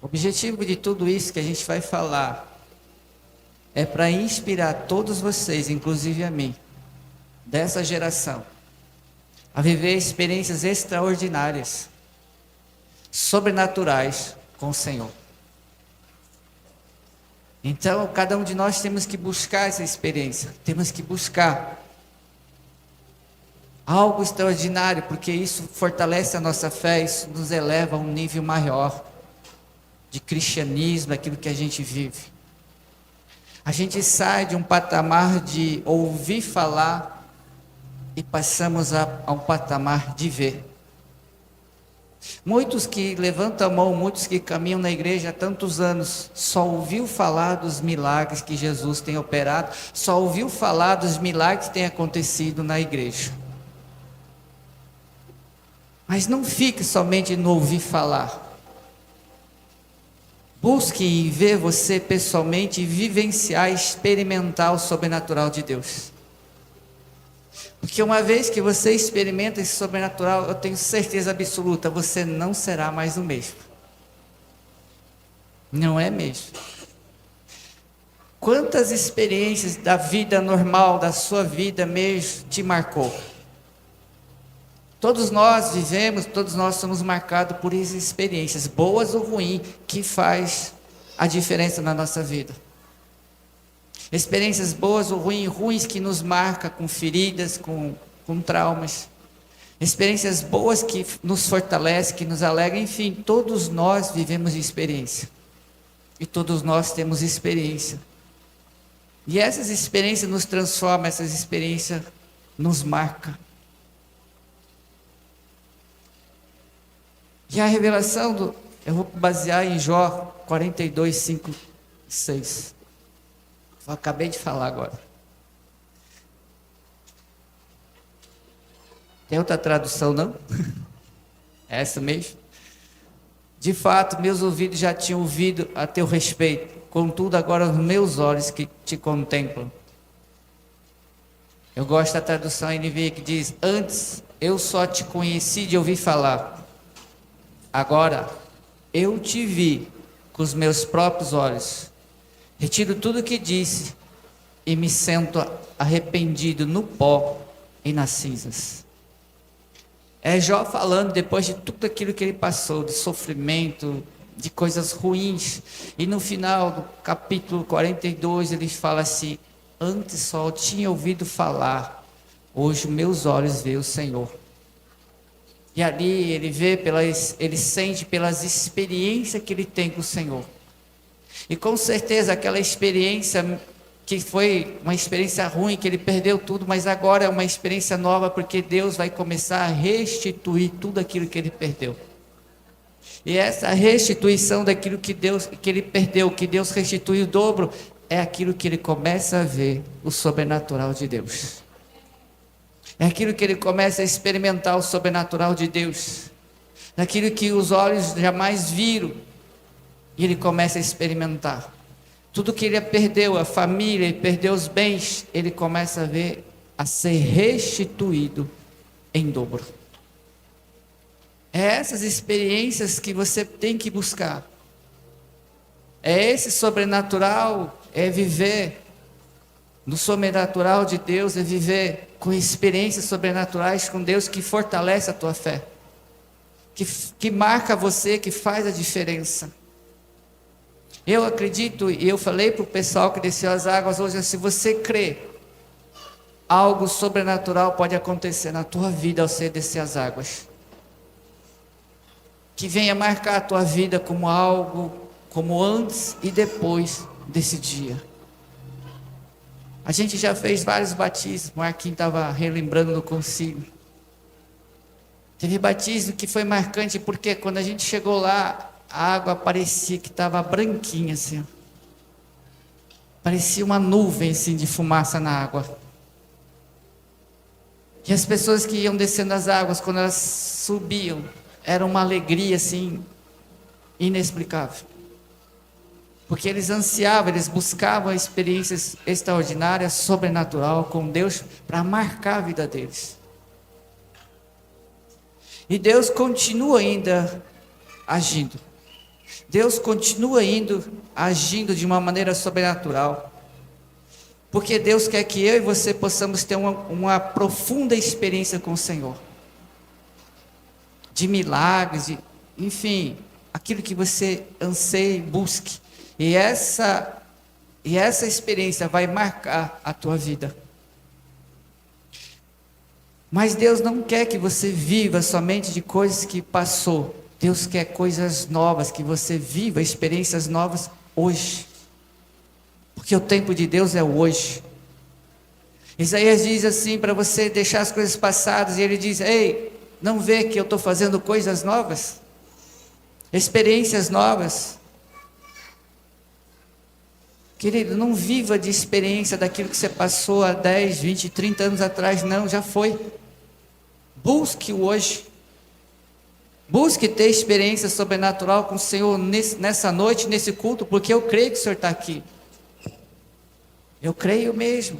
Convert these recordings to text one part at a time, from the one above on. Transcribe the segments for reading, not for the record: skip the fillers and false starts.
O objetivo de tudo isso que a gente vai falar é para inspirar todos vocês, inclusive a mim, dessa geração, a viver experiências extraordinárias, sobrenaturais com o Senhor. Então, cada um de nós temos que buscar essa experiência, temos que buscar algo extraordinário, porque isso fortalece a nossa fé, isso nos eleva a um nível maior de cristianismo, aquilo que a gente vive. A gente sai de um patamar de ouvir falar e passamos a um patamar de ver. Muitos que levantam a mão, muitos que caminham na igreja há tantos anos, só ouviu falar dos milagres que Jesus tem operado, só ouviu falar dos milagres que têm acontecido na igreja. Mas não fique somente no ouvir falar. Busque ver você pessoalmente e vivenciar, experimentar o sobrenatural de Deus. Porque uma vez que você experimenta esse sobrenatural, eu tenho certeza absoluta, você não será mais o mesmo. Não é mesmo? Quantas experiências da vida normal, da sua vida mesmo, te marcou? Todos nós vivemos, todos nós somos marcados por essas experiências, boas ou ruins, que faz a diferença na nossa vida. Experiências boas ou ruins que nos marcam com feridas, com traumas. Experiências boas que nos fortalecem, que nos alegram, enfim, todos nós vivemos experiência. E todos nós temos experiência. E essas experiências nos transformam, essas experiências nos marcam. E a revelação, eu vou basear em Jó 42, 5, 6. Eu acabei de falar agora. Tem outra tradução, não? É essa mesmo? De fato, meus ouvidos já tinham ouvido a teu respeito, contudo agora os meus olhos que te contemplam. Eu gosto da tradução NVI que diz: antes eu só te conheci de ouvir falar. Agora, eu te vi com os meus próprios olhos, retiro tudo o que disse e me sinto arrependido no pó e nas cinzas. É Jó falando depois de tudo aquilo que ele passou, de sofrimento, de coisas ruins. E no final do capítulo 42 ele fala assim: antes só eu tinha ouvido falar, hoje meus olhos veem o Senhor. E ali ele sente pelas experiências que ele tem com o Senhor. E com certeza aquela experiência que foi uma experiência ruim, que ele perdeu tudo, mas agora é uma experiência nova, porque Deus vai começar a restituir tudo aquilo que ele perdeu. E essa restituição daquilo que ele perdeu, que Deus restitui o dobro, é aquilo que ele começa a ver, o sobrenatural de Deus. É aquilo que ele começa a experimentar o sobrenatural de Deus. Daquilo que os olhos jamais viram. E ele começa a experimentar. Tudo que ele perdeu, a família, ele perdeu os bens, ele começa a ver, a ser restituído em dobro. É essas experiências que você tem que buscar. É esse sobrenatural, é viver no sobrenatural de Deus, é viver com experiências sobrenaturais com Deus, que fortalece a tua fé, que marca você, que faz a diferença. Eu acredito, e eu falei para o pessoal que desceu as águas hoje, se você crê, algo sobrenatural pode acontecer na tua vida ao você descer as águas, que venha marcar a tua vida como algo, como antes e depois desse dia. A gente já fez vários batismos, o Marquinhos estava relembrando no concílio. Teve batismo que foi marcante, porque quando a gente chegou lá, a água parecia que estava branquinha, assim. Parecia uma nuvem, assim, de fumaça na água. E as pessoas que iam descendo as águas, quando elas subiam, era uma alegria, assim, inexplicável. Porque eles ansiavam, eles buscavam experiências extraordinárias, sobrenatural com Deus, para marcar a vida deles. E Deus continua ainda agindo. Deus continua agindo de uma maneira sobrenatural. Porque Deus quer que eu e você possamos ter uma profunda experiência com o Senhor. De milagres, enfim, aquilo que você anseia e busque. E essa experiência vai marcar a tua vida. Mas Deus não quer que você viva somente de coisas que passou. Deus quer coisas novas, que você viva experiências novas hoje. Porque o tempo de Deus é o hoje. Isaías diz assim, para você deixar as coisas passadas, e ele diz: ei, não vê que eu estou fazendo coisas novas? Experiências novas. Querido, não viva de experiência daquilo que você passou há 10, 20, 30 anos atrás, não, já foi. Busque o hoje. Busque ter experiência sobrenatural com o Senhor nessa noite, nesse culto, porque eu creio que o Senhor está aqui. Eu creio mesmo.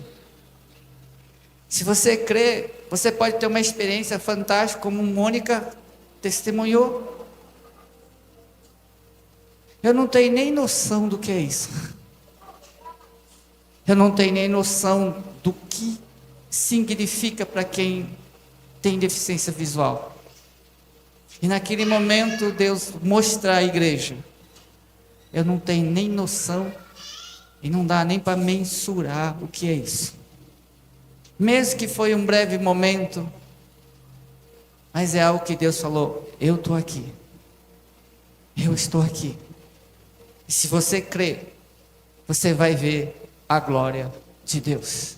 Se você crê, você pode ter uma experiência fantástica, como Mônica testemunhou. Eu não tenho nem noção do que é isso. Eu não tenho nem noção do que significa para quem tem deficiência visual. E naquele momento Deus mostra à igreja. Eu não tenho nem noção e não dá nem para mensurar o que é isso. Mesmo que foi um breve momento, mas é algo que Deus falou: eu estou aqui. Eu estou aqui. E se você crer, você vai ver a glória de Deus.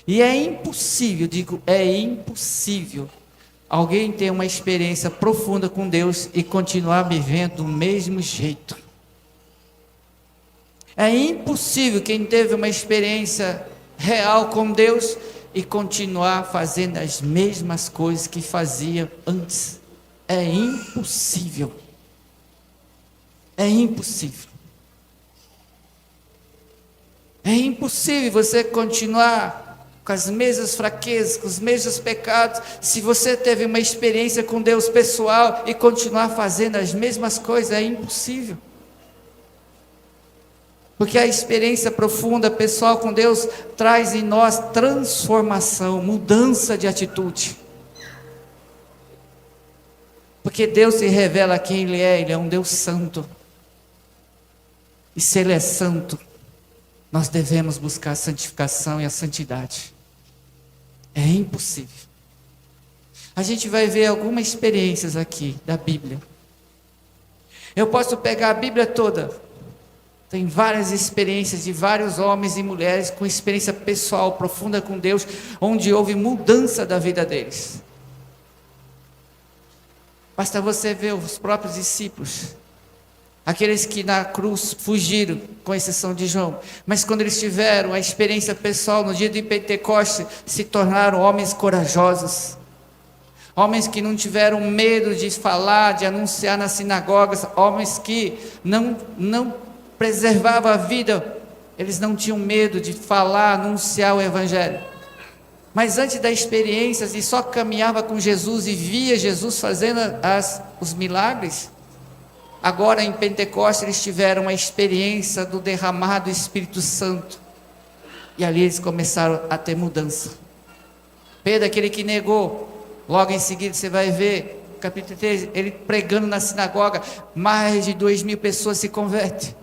E é impossível, é impossível alguém ter uma experiência profunda com Deus e continuar vivendo do mesmo jeito. É impossível quem teve uma experiência real com Deus e continuar fazendo as mesmas coisas que fazia antes. É impossível. É impossível. É impossível você continuar com as mesmas fraquezas, com os mesmos pecados, se você teve uma experiência com Deus pessoal e continuar fazendo as mesmas coisas. É impossível. Porque a experiência profunda, pessoal com Deus, traz em nós transformação, mudança de atitude. Porque Deus se revela quem Ele é um Deus santo. E se Ele é santo, nós devemos buscar a santificação e a santidade. É impossível. A gente vai ver algumas experiências aqui da Bíblia. Eu posso pegar a Bíblia toda. Tem várias experiências de vários homens e mulheres com experiência pessoal profunda com Deus, onde houve mudança da vida deles. Basta você ver os próprios discípulos. Aqueles que na cruz fugiram, com exceção de João. Mas quando eles tiveram a experiência pessoal no dia de Pentecostes, se tornaram homens corajosos. Homens que não tiveram medo de falar, de anunciar nas sinagogas. Homens que não preservavam a vida. Eles não tinham medo de falar, anunciar o Evangelho. Mas antes da experiência, e só caminhava com Jesus e via Jesus fazendo os milagres. Agora em Pentecostes eles tiveram uma experiência do derramar do Espírito Santo. E ali eles começaram a ter mudança. Pedro, aquele que negou, logo em seguida você vai ver, capítulo 3, ele pregando na sinagoga, mais de 2.000 pessoas se convertem,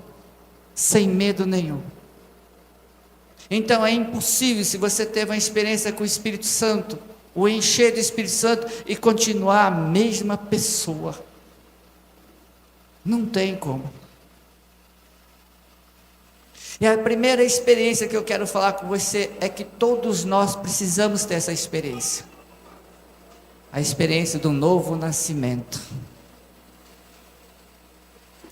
sem medo nenhum. Então é impossível, se você teve uma experiência com o Espírito Santo, o encher do Espírito Santo e continuar a mesma pessoa. Não tem como. E a primeira experiência que eu quero falar com você é que todos nós precisamos ter essa experiência. A experiência do novo nascimento.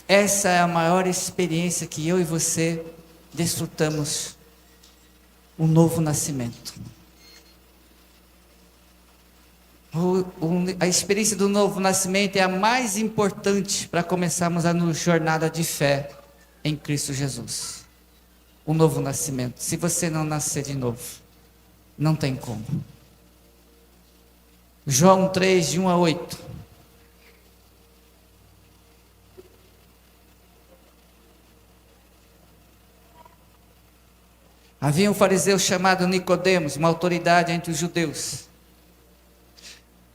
Essa é a maior experiência que eu e você desfrutamos. O novo nascimento. A experiência do novo nascimento é a mais importante para começarmos a nossa jornada de fé em Cristo Jesus. O novo nascimento. Se você não nascer de novo, não tem como. João 3, de 1 a 8. Havia um fariseu chamado Nicodemos, uma autoridade entre os judeus.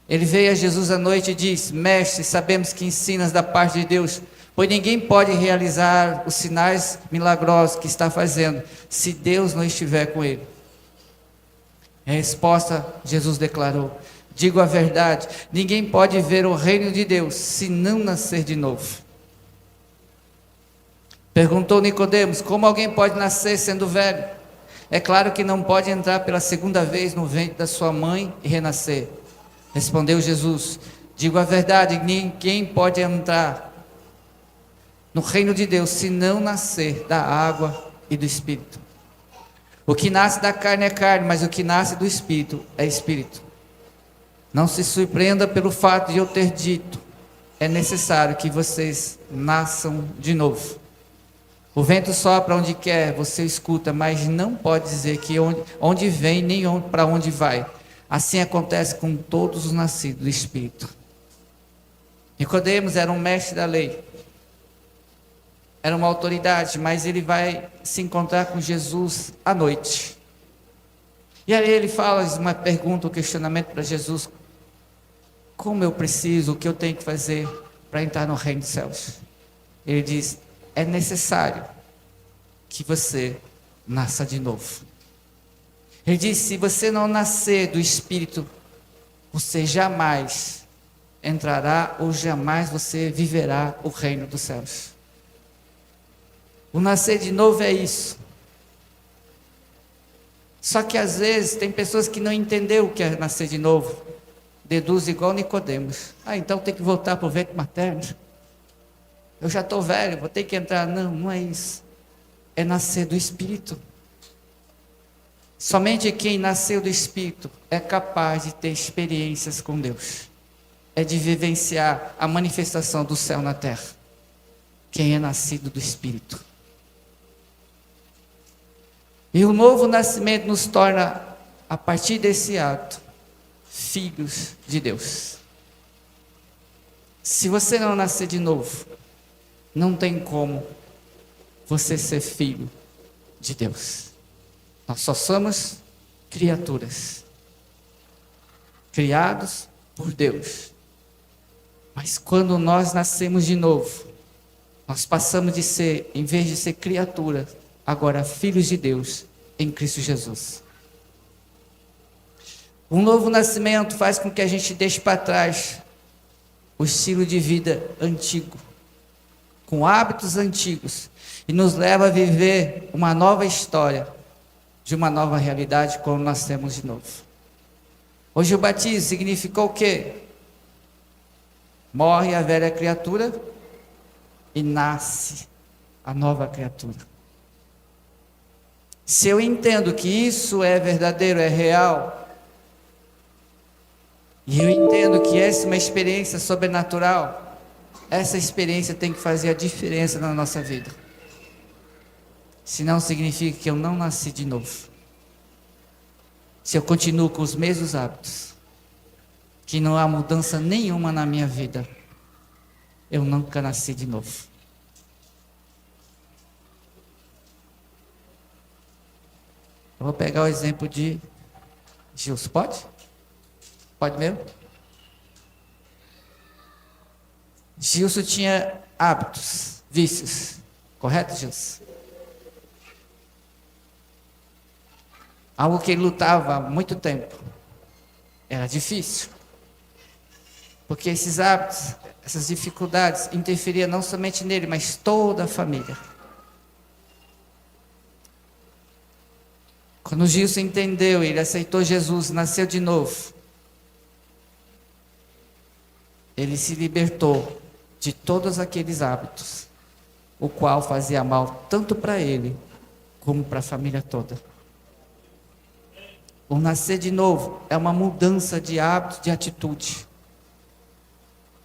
Ele veio a Jesus à noite e disse: Mestre, sabemos que ensinas da parte de Deus, pois ninguém pode realizar os sinais milagrosos que está fazendo, se Deus não estiver com ele. Em resposta, Jesus declarou: Digo a verdade, ninguém pode ver o reino de Deus, se não nascer de novo. Perguntou Nicodemos: Como alguém pode nascer sendo velho? É claro que não pode entrar pela segunda vez no ventre da sua mãe e renascer. Respondeu Jesus: Digo a verdade, ninguém pode entrar no reino de Deus se não nascer da água e do Espírito. O que nasce da carne é carne, mas o que nasce do Espírito é Espírito. Não se surpreenda pelo fato de eu ter dito: é necessário que vocês nasçam de novo. O vento sopra onde quer, você escuta, mas não pode dizer que onde vem nem para onde vai. Assim acontece com todos os nascidos do Espírito. Nicodemos era um mestre da lei, era uma autoridade, mas ele vai se encontrar com Jesus à noite. E aí ele faz uma pergunta, um questionamento para Jesus: como eu preciso, o que eu tenho que fazer para entrar no reino dos céus? Ele diz: é necessário que você nasça de novo. Ele diz: se você não nascer do Espírito, você jamais entrará ou jamais você viverá o reino dos céus. O nascer de novo é isso. Só que às vezes tem pessoas que não entenderam o que é nascer de novo. Deduz igual Nicodemos: então tem que voltar para o ventre materno. Eu já estou velho, vou ter que entrar. Não, não é isso. É nascer do Espírito. Somente quem nasceu do Espírito é capaz de ter experiências com Deus. É de vivenciar a manifestação do céu na terra. Quem é nascido do Espírito. E o novo nascimento nos torna, a partir desse ato, filhos de Deus. Se você não nascer de novo, não tem como você ser filho de Deus. Nós só somos criaturas, criados por Deus. Mas quando nós nascemos de novo, nós passamos de ser, em vez de ser criatura, agora filhos de Deus em Cristo Jesus. Um novo nascimento faz com que a gente deixe para trás o estilo de vida antigo, com hábitos antigos, e nos leva a viver uma nova história, de uma nova realidade, quando nascemos de novo. Hoje o batismo significou o quê? Morre a velha criatura e nasce a nova criatura. Se eu entendo que isso é verdadeiro, é real, e eu entendo que essa é uma experiência sobrenatural, essa experiência tem que fazer a diferença na nossa vida. Senão significa que eu não nasci de novo. Se eu continuo com os mesmos hábitos, que não há mudança nenhuma na minha vida, eu nunca nasci de novo. Eu vou pegar o exemplo de Gilson, pode? Pode mesmo? Gilson tinha hábitos, vícios, correto, Gilson? Algo que ele lutava há muito tempo. Era difícil. Porque esses hábitos, essas dificuldades, interferiam não somente nele, mas toda a família. Quando o Gilson entendeu, ele aceitou Jesus, nasceu de novo, ele se libertou de todos aqueles hábitos, o qual fazia mal tanto para ele, como para a família toda. O nascer de novo é uma mudança de hábito, de atitude.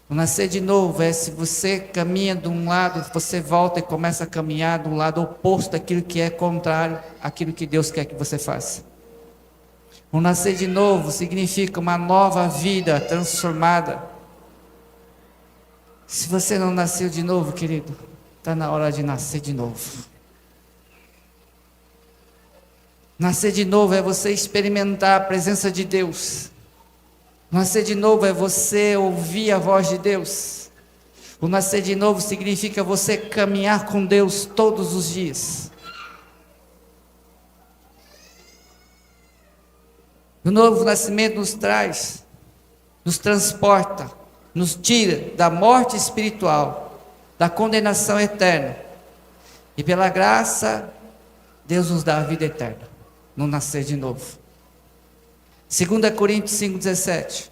O nascer de novo é se você caminha de um lado, você volta e começa a caminhar do lado oposto daquilo que é contrário àquilo que Deus quer que você faça. O nascer de novo significa uma nova vida transformada. Se você não nasceu de novo, querido, está na hora de nascer de novo. Nascer de novo é você experimentar a presença de Deus. Nascer de novo é você ouvir a voz de Deus. O nascer de novo significa você caminhar com Deus todos os dias. O novo nascimento nos transporta, nos tira da morte espiritual, da condenação eterna. E pela graça, Deus nos dá a vida eterna, no nascer de novo. 2 Coríntios 5,17.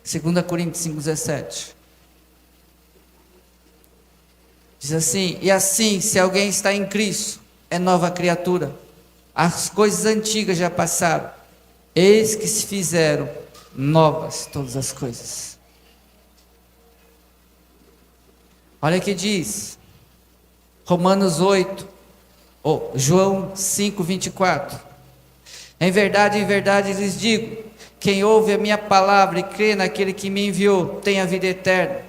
2 Coríntios 5,17. Diz assim: e assim, se alguém está em Cristo, é nova criatura. As coisas antigas já passaram, eis que se fizeram novas todas as coisas. Olha o que diz Romanos 8, ou João 5, 24. Em verdade lhes digo, quem ouve a minha palavra e crê naquele que me enviou, tem a vida eterna.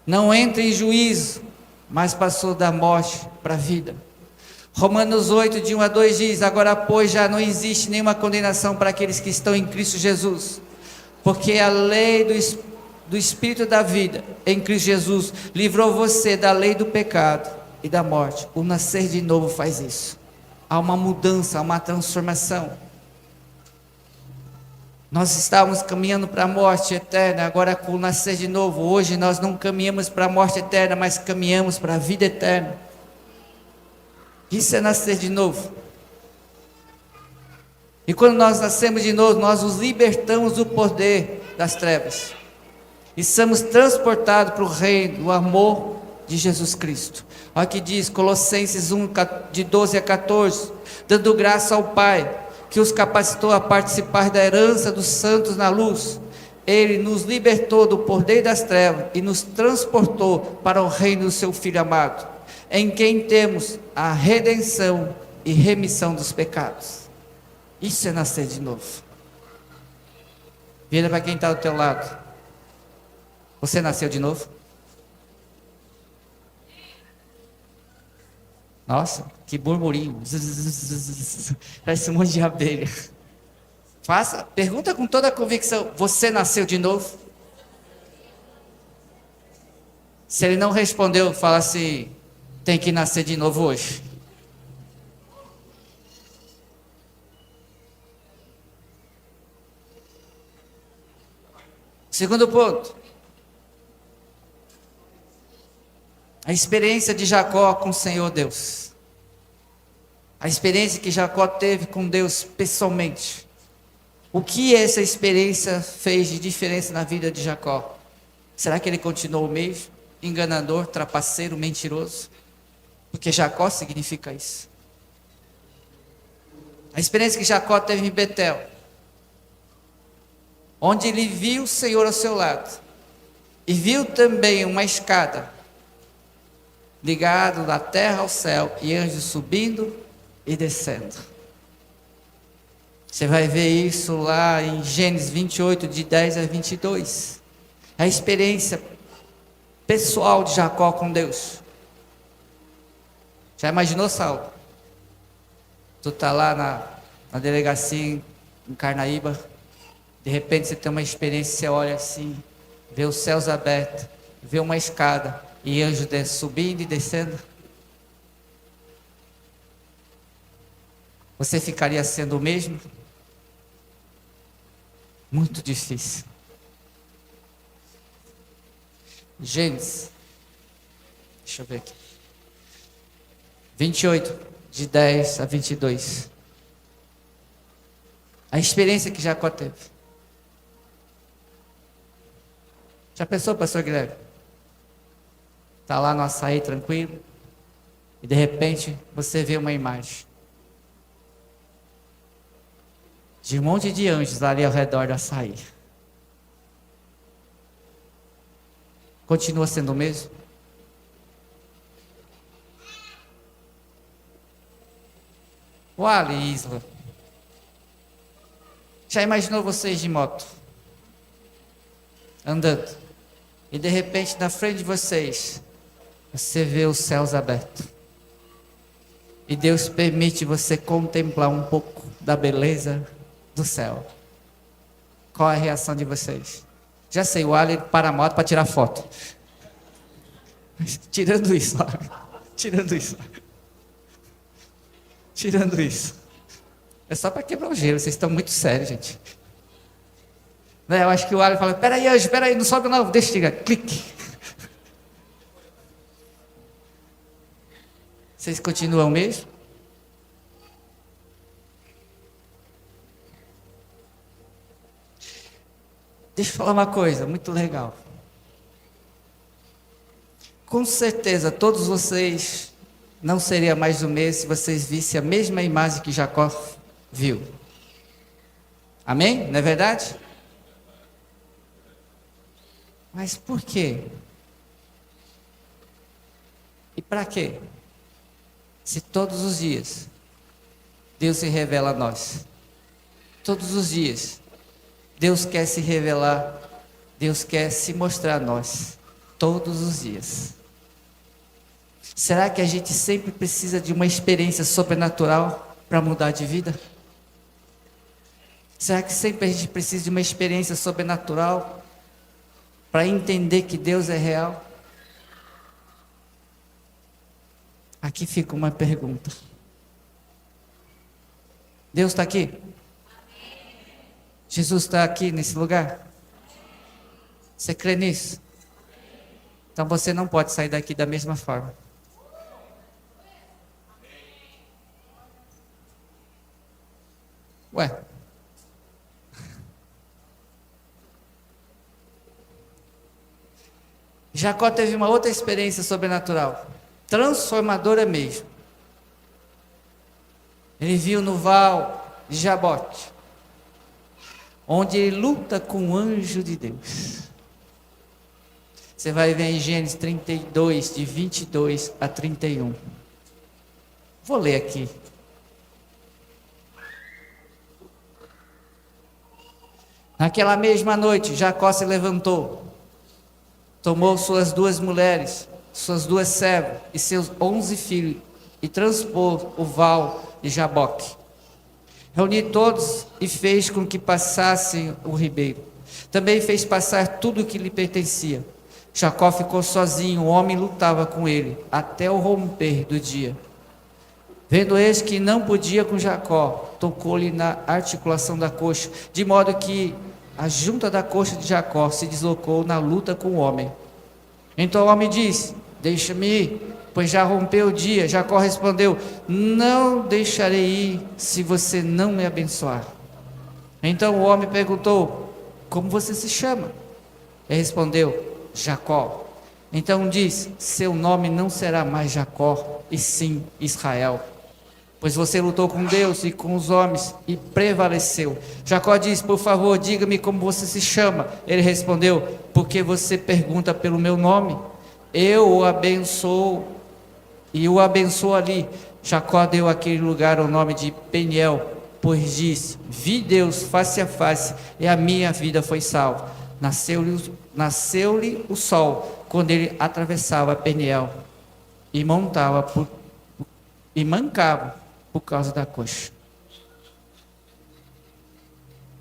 Não entra em juízo, mas passou da morte para a vida. Romanos 8, de 1 a 2 diz: agora pois já não existe nenhuma condenação para aqueles que estão em Cristo Jesus, porque a lei do Espírito da vida em Cristo Jesus livrou você da lei do pecado e da morte. O nascer de novo faz isso. Há uma mudança, há uma transformação. Nós estávamos caminhando para a morte eterna, agora com o nascer de novo, hoje nós não caminhamos para a morte eterna, mas caminhamos para a vida eterna. Isso é nascer de novo. E quando nós nascemos de novo, nós nos libertamos do poder das trevas. E somos transportados para o reino, o amor de Jesus Cristo. Olha o que diz Colossenses 1, de 12 a 14. Dando graça ao Pai, que os capacitou a participar da herança dos santos na luz. Ele nos libertou do poder das trevas e nos transportou para o reino do seu Filho amado, em quem temos a redenção e remissão dos pecados. Isso é nascer de novo. Vira para quem está ao teu lado. Você nasceu de novo? Nossa, que burburinho. Parece um monte de abelha. Pergunta com toda a convicção: você nasceu de novo? Se ele não respondeu, fala assim: tem que nascer de novo hoje. Segundo ponto, a experiência de Jacó com o Senhor Deus. A experiência que Jacó teve com Deus pessoalmente. O que essa experiência fez de diferença na vida de Jacó? Será que ele continuou o mesmo? Enganador, trapaceiro, mentiroso? Porque Jacó significa isso. A experiência que Jacó teve em Betel, onde ele viu o Senhor ao seu lado, e viu também uma escada, ligado da terra ao céu, e anjos subindo e descendo. Você vai ver isso lá em Gênesis 28, de 10 a 22. A experiência pessoal de Jacó com Deus. Já imaginou, Saulo? Tu está lá na delegacia em Carnaíba, de repente você tem uma experiência, você olha assim, vê os céus abertos, vê uma escada, e anjos subindo e descendo. Você ficaria sendo o mesmo? Muito difícil. Gênesis, deixa eu ver aqui, 28, de 10 a 22. A experiência que Jacó teve. Já pensou, pastor Guilherme? Está lá no açaí tranquilo, e de repente você vê uma imagem de um monte de anjos ali ao redor do açaí. Continua sendo o mesmo? O Ali e Isla, já imaginou vocês de moto? Andando, e de repente na frente de vocês, você vê os céus abertos. e Deus permite você contemplar um pouco da beleza do céu. Qual é a reação de vocês? Já sei, o Ali para a moto para tirar foto. Tirando isso, tirando isso. Tirando isso. É só para quebrar o gelo, vocês estão muito sérios, gente. Eu acho que o Ali fala, peraí, anjo, peraí, não sobe não, deixa eu ligar, clique. Vocês continuam mesmo? Deixa eu falar uma coisa muito legal. Com certeza todos vocês não seriam mais o mesmo se vocês vissem a mesma imagem que Jacó viu. Amém? Não é verdade? Mas por quê? E para quê? Se todos os dias Deus se revela a nós. Todos os dias Deus quer se revelar, Deus quer se mostrar a nós. Todos os dias. Será que a gente sempre precisa de uma experiência sobrenatural para mudar de vida? Será que sempre a gente precisa de uma experiência sobrenatural para entender que Deus é real? Aqui fica uma pergunta. Deus está aqui? Jesus está aqui nesse lugar? Você crê nisso? Então você não pode sair daqui da mesma forma. Ué. Jacó teve uma outra experiência sobrenatural, transformadora mesmo. Ele viu no val de Jaboque, onde ele luta com o anjo de Deus. Você vai ver em Gênesis 32, de 22 a 31. Vou ler aqui. Naquela mesma noite, Jacó se levantou, tomou suas 2 mulheres, suas 2 servas e seus 11 filhos, e transpôs o val de Jaboque. Reuniu todos e fez com que passassem o ribeiro. Também fez passar tudo o que lhe pertencia. Jacó ficou sozinho, o homem lutava com ele, até o romper do dia. Vendo este que não podia com Jacó, tocou-lhe na articulação da coxa, de modo que a junta da coxa de Jacó se deslocou na luta com o homem. Então o homem disse, deixa-me ir, pois já rompeu o dia. Jacó respondeu, não deixarei ir, se você não me abençoar. Então o homem perguntou, como você se chama? Ele respondeu, Jacó. Então diz, seu nome não será mais Jacó, e sim Israel, pois você lutou com Deus e com os homens e prevaleceu. Jacó disse, por favor, diga-me como você se chama. Ele respondeu, porque você pergunta pelo meu nome? Eu o abençoo e o abençoo ali. Jacó deu àquele lugar o nome de Peniel, pois disse, vi Deus face a face e a minha vida foi salva. Nasceu-lhe o sol quando ele atravessava Peniel e mancava por causa da coxa.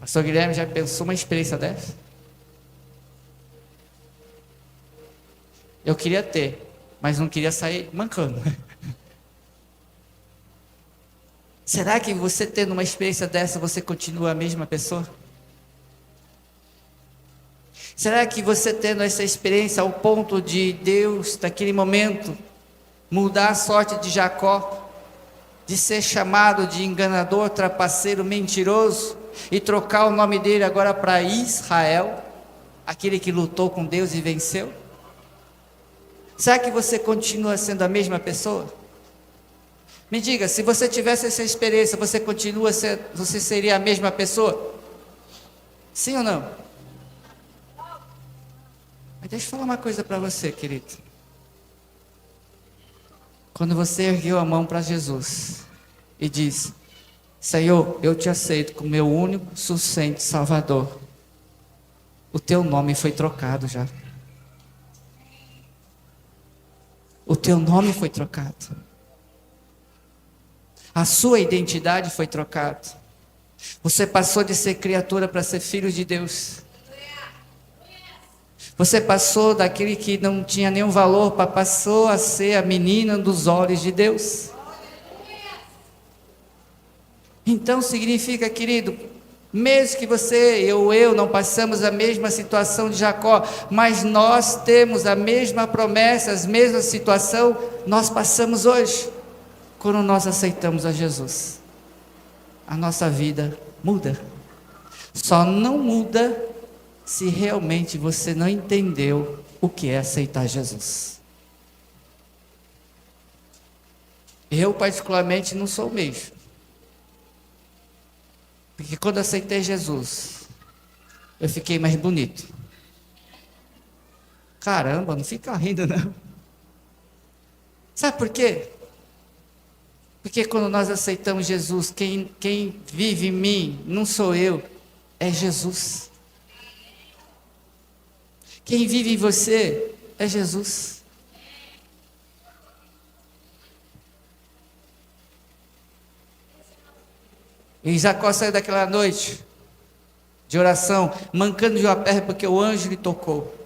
Pastor Guilherme já pensou uma experiência dessa? Eu queria ter, mas não queria sair mancando. Será que você tendo uma experiência dessa, você continua a mesma pessoa? Será que você tendo essa experiência ao ponto de Deus, naquele momento, mudar a sorte de Jacó, de ser chamado de enganador, trapaceiro, mentiroso, e trocar o nome dele agora para Israel, aquele que lutou com Deus e venceu? Será que você continua sendo a mesma pessoa? Me diga, se você tivesse essa experiência, você seria a mesma pessoa? Sim ou não? Mas deixa eu falar uma coisa para você, querido. Quando você ergueu a mão para Jesus e disse, Senhor, eu te aceito como meu único, suficiente Salvador, o teu nome foi trocado já. O teu nome foi trocado. A sua identidade foi trocada. Você passou de ser criatura para ser filho de Deus. Você passou daquele que não tinha nenhum valor, passou a ser a menina dos olhos de Deus. Então significa, querido, mesmo que você ou eu não passamos a mesma situação de Jacó, mas nós temos a mesma promessa, a mesma situação, nós passamos hoje, quando nós aceitamos a Jesus. A nossa vida muda. Só não muda se realmente você não entendeu o que é aceitar Jesus. Eu particularmente não sou o mesmo. Porque quando aceitei Jesus, eu fiquei mais bonito. Caramba, não fica rindo não. Sabe por quê? Porque quando nós aceitamos Jesus, quem vive em mim, não sou eu, é Jesus. Quem vive em você é Jesus. E Jacó saiu daquela noite de oração, mancando de uma perna porque o anjo lhe tocou.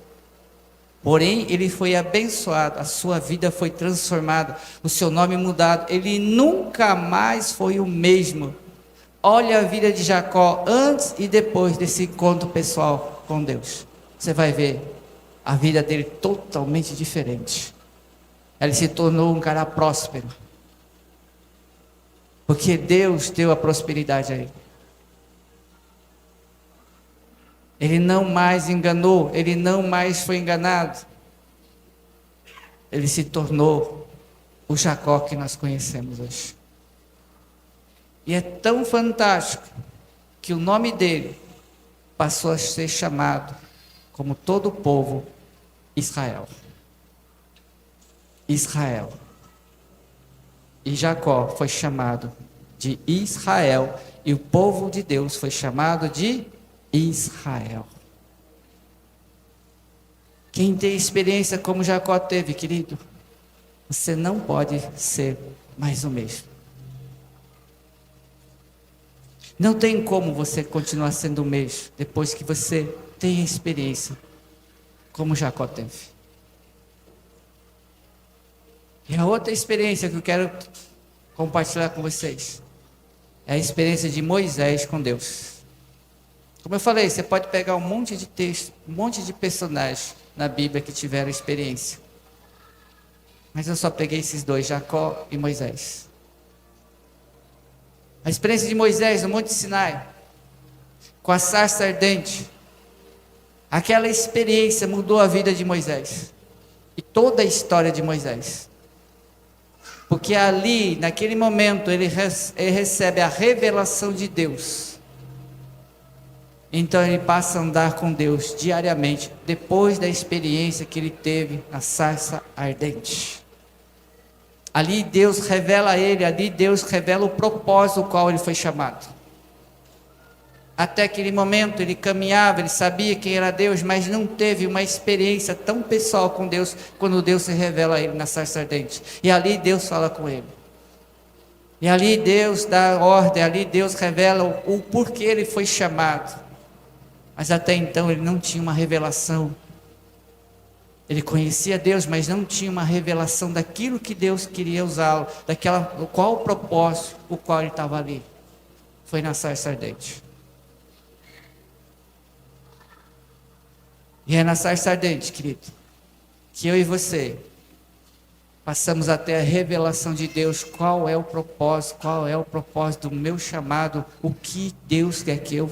Porém, ele foi abençoado, a sua vida foi transformada, o seu nome mudado, ele nunca mais foi o mesmo. Olha a vida de Jacó antes e depois desse encontro pessoal com Deus. Você vai ver a vida dele totalmente diferente. Ele se tornou um cara próspero. Porque Deus deu a prosperidade a ele. Ele não mais enganou, ele não mais foi enganado. Ele se tornou o Jacó que nós conhecemos hoje. E é tão fantástico que o nome dele passou a ser chamado, como todo o povo, Israel. Israel. E Jacó foi chamado de Israel, e o povo de Deus foi chamado de Israel. Quem tem experiência como Jacó teve, querido, você não pode ser mais o mesmo. Não tem como você continuar sendo o mesmo depois que você tem a experiência como Jacó teve. E a outra experiência que eu quero compartilhar com vocês é a experiência de Moisés com Deus. Como eu falei, você pode pegar um monte de texto, um monte de personagens na Bíblia que tiveram experiência. Mas eu só peguei esses dois, Jacó e Moisés. A experiência de Moisés no Monte Sinai, com a sarça ardente. Aquela experiência mudou a vida de Moisés. E toda a história de Moisés. Porque ali, naquele momento, ele recebe a revelação de Deus. Então ele passa a andar com Deus diariamente, depois da experiência que ele teve na sarça ardente. Ali Deus revela a ele, ali Deus revela o propósito ao qual ele foi chamado. Até aquele momento ele caminhava, ele sabia quem era Deus, mas não teve uma experiência tão pessoal com Deus, quando Deus se revela a ele na sarça ardente. E ali Deus fala com ele. E ali Deus dá ordem, ali Deus revela o porquê ele foi chamado. Mas até então ele não tinha uma revelação. Ele conhecia Deus, mas não tinha uma revelação daquilo que Deus queria usá-lo, qual o propósito, o qual ele estava ali. Foi na sarça ardente. E é na sarça ardente, querido, que eu e você passamos a ter a revelação de Deus, qual é o propósito do meu chamado, o que Deus quer que eu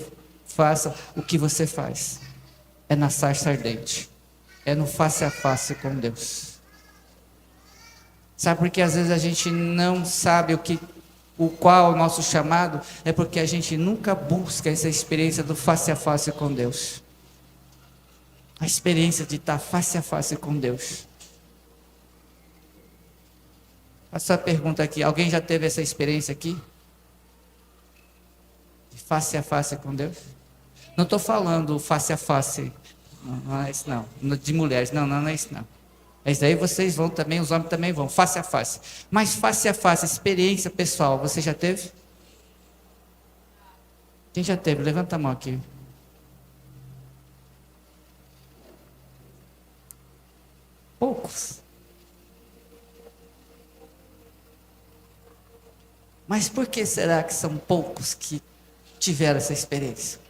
faça, o que você faz. É na sarça ardente. É no face a face com Deus. Sabe por que às vezes a gente não sabe qual é o nosso chamado? É porque a gente nunca busca essa experiência do face a face com Deus. A experiência de estar face a face com Deus. Faço a pergunta aqui, alguém já teve essa experiência aqui? De face a face com Deus? Não estou falando face a face. Não é isso não. De mulheres. Não é isso não. Isso aí vocês vão também, os homens também vão, face a face. Mas face a face, experiência pessoal, você já teve? Quem já teve? Levanta a mão aqui. Poucos. Mas por que será que são poucos que tiveram essa experiência?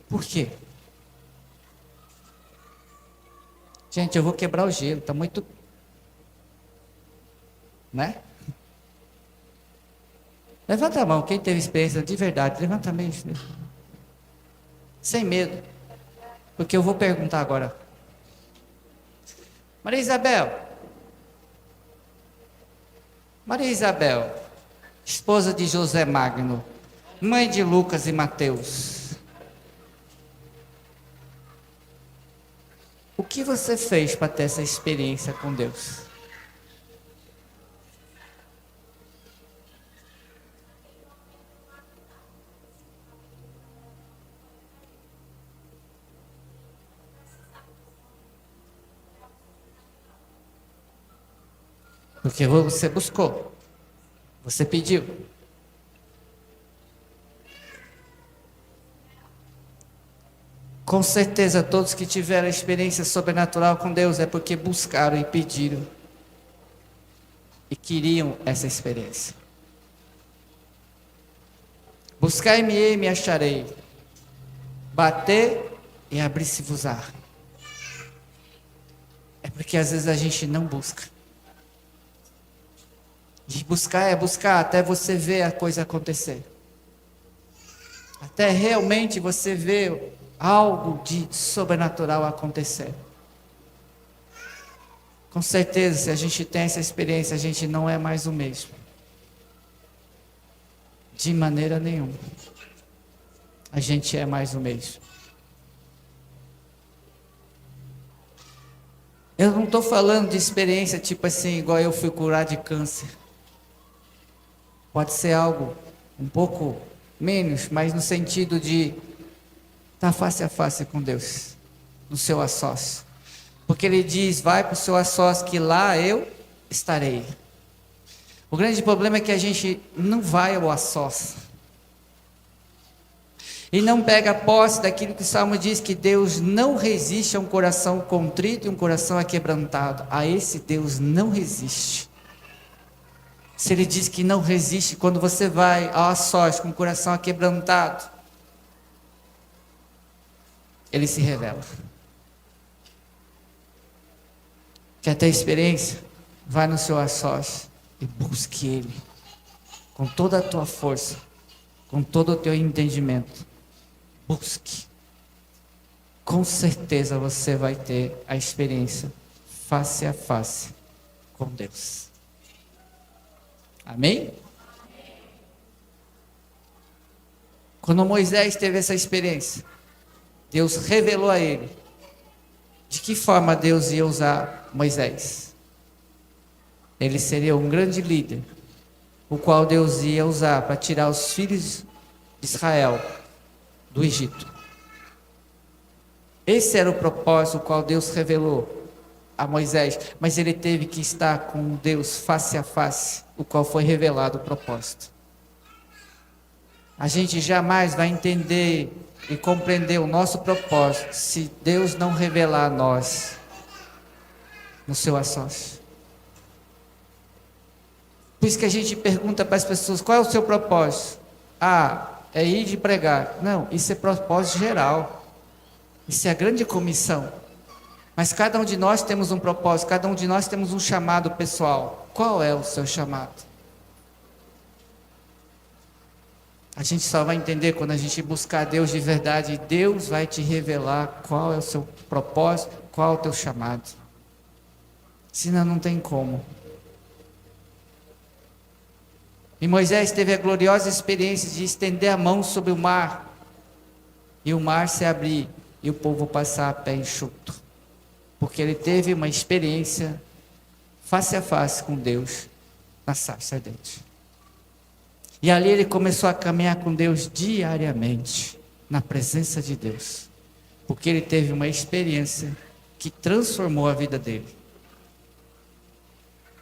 Por quê? Gente, eu vou quebrar o gelo, está muito. Né? Levanta a mão, quem teve experiência de verdade, levanta a mão. Sem medo. Porque eu vou perguntar agora. Maria Isabel, esposa de José Magno, mãe de Lucas e Mateus. O que você fez para ter essa experiência com Deus? Porque você buscou, você pediu. Com certeza, todos que tiveram experiência sobrenatural com Deus é porque buscaram e pediram e queriam essa experiência. Buscai-me e me acharei, bater e abrir-se-vos-á. É porque às vezes a gente não busca. De buscar é buscar até você ver a coisa acontecer. Até realmente você ver algo de sobrenatural acontecer. Com certeza, se a gente tem essa experiência, a gente não é mais o mesmo. De maneira nenhuma. A gente é mais o mesmo. Eu não estou falando de experiência tipo assim, igual eu fui curar de câncer. Pode ser algo um pouco menos, mas no sentido de estar face a face com Deus, no seu açós. Porque ele diz, vai para o seu açós que lá eu estarei. O grande problema é que a gente não vai ao açós. E não pega posse daquilo que o Salmo diz, que Deus não resiste a um coração contrito e um coração aquebrantado. A esse Deus não resiste. Se ele diz que não resiste, quando você vai ao sós com o coração aquebrantado, ele se revela. Quer ter experiência? Vai no seu sós e busque ele. Com toda a tua força, com todo o teu entendimento. Busque. Com certeza você vai ter a experiência face a face com Deus. Amém? Quando Moisés teve essa experiência, Deus revelou a ele de que forma Deus ia usar Moisés. Ele seria um grande líder, o qual Deus ia usar para tirar os filhos de Israel do Egito. Esse era o propósito o qual Deus revelou a Moisés, mas ele teve que estar com Deus face a face, o qual foi revelado o propósito. A gente jamais vai entender e compreender o nosso propósito se Deus não revelar a nós no seu açós. Por isso que a gente pergunta para as pessoas, qual é o seu propósito? É ir de pregar. Não, isso é propósito geral. Isso é a grande comissão. Mas cada um de nós temos um propósito, cada um de nós temos um chamado pessoal. Qual é o seu chamado? A gente só vai entender quando a gente buscar Deus de verdade. Deus vai te revelar qual é o seu propósito, qual é o teu chamado. Senão não tem como. E Moisés teve a gloriosa experiência de estender a mão sobre o mar. E o mar se abrir e o povo passar a pé enxuto. Porque ele teve uma experiência face a face com Deus na sarça ardente. E ali ele começou a caminhar com Deus diariamente, na presença de Deus. Porque ele teve uma experiência que transformou a vida dele.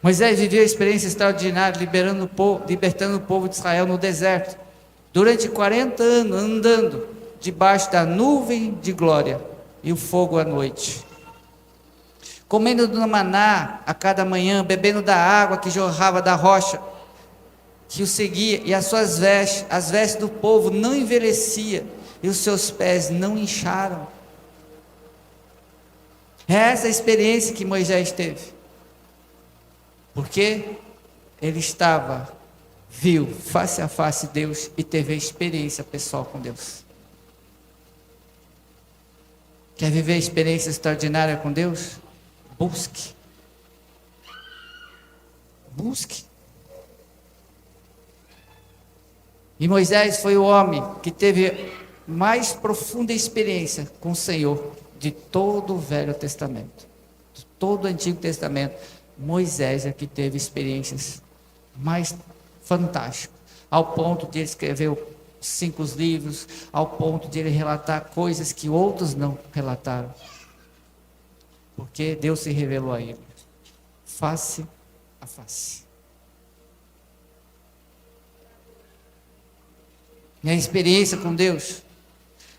Moisés viveu a experiência extraordinária, libertando o povo de Israel no deserto, durante 40 anos, andando debaixo da nuvem de glória e o fogo à noite, comendo do maná a cada manhã, bebendo da água que jorrava da rocha, que o seguia, e as suas vestes, as vestes do povo não envelhecia, e os seus pés não incharam. É essa a experiência que Moisés teve. Porque ele viu face a face Deus e teve a experiência pessoal com Deus. Quer viver a experiência extraordinária com Deus? Busque. Busque. E Moisés foi o homem que teve mais profunda experiência com o Senhor de todo o Velho Testamento, de todo o Antigo Testamento. Moisés é que teve experiências mais fantásticas, ao ponto de ele escrever os 5 livros, ao ponto de ele relatar coisas que outros não relataram, porque Deus se revelou a ele, face a face. E a experiência com Deus,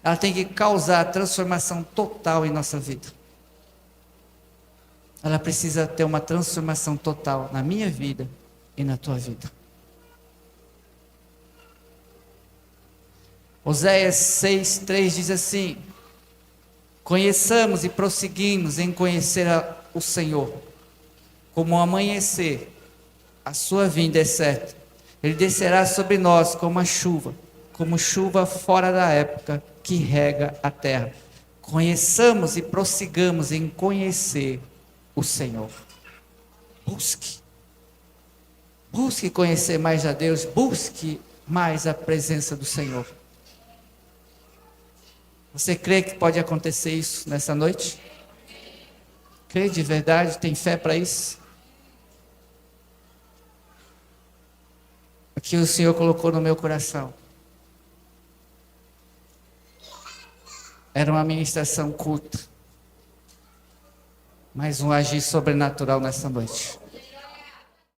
ela tem que causar transformação total em nossa vida. Ela precisa ter uma transformação total na minha vida e na tua vida. Oséias 6:3 diz assim: conheçamos e prosseguimos em conhecer o Senhor. Como o amanhecer, a sua vinda é certa. Ele descerá sobre nós como chuva fora da época que rega a terra. Conheçamos e prossigamos em conhecer o Senhor. Busque conhecer mais a Deus, busque mais a presença do Senhor. Você crê que pode acontecer isso nessa noite? Crê de verdade? Tem fé para isso? Aqui o Senhor colocou no meu coração. Era uma ministração curta, mas um agir sobrenatural nessa noite.